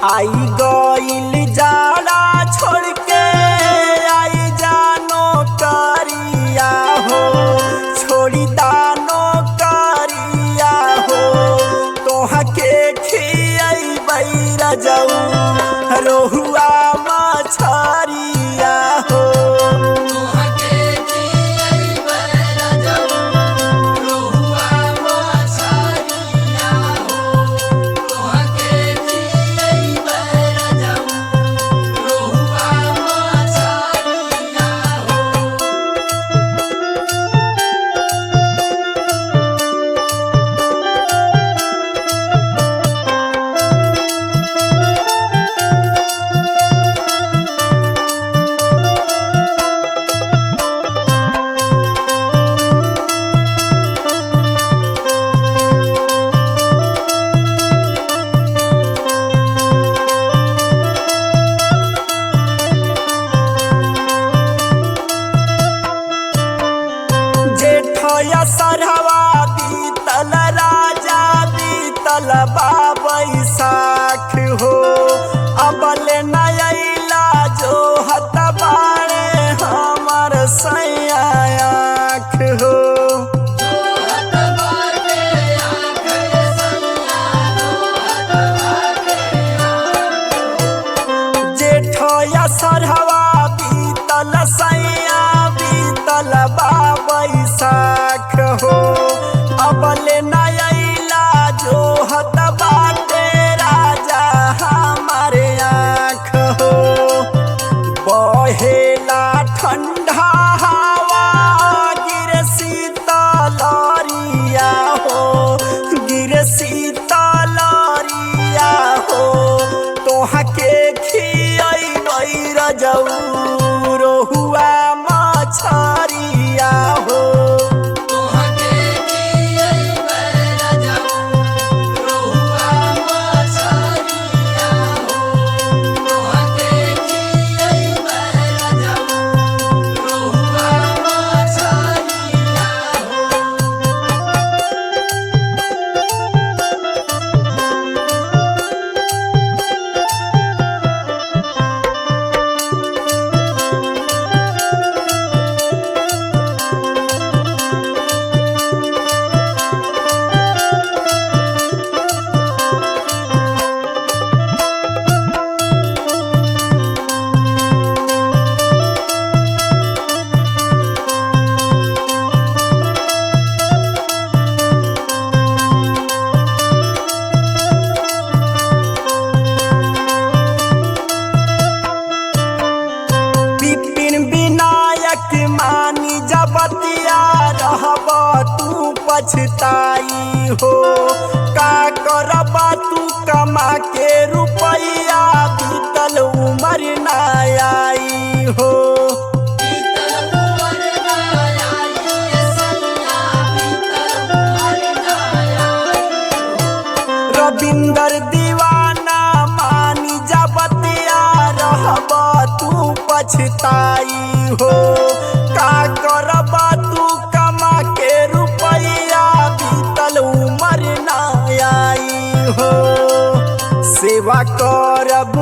आई गइल जाड़ा छोड़ के आई जानो करिया हो, छोड़ी दानो करिया हो। तोहा के खियाई बैरा जाऊ रोहुआ मछरिया हो। जेठया सरहवा बीतल राजा बीतल बैसाख हो। अबल नयला जो हत बाड़े हमर सैया आँख हो। जेठया सरहवा बीतल सैया बीतल बैसाख हो। अबल नयला जो हत बाटे राजा हमारे आँख हो। बहेला ठंडा हवा गिर शीतलरिया हो, गिर शीतलरिया हो। तोहा के खियाई बैरा जाऊ रोहुआ मछरिया हो। मानी जबतिया रहब तू पछताई हो। का करबा तू कमा के रुपया बीतल उमर ना आई हो। रविंदर दीवाना मानी जबतिया रहब तू पछताई हो। का करबा तू कमा के रुपया बीतल उमर ना आई हो। सेवा करब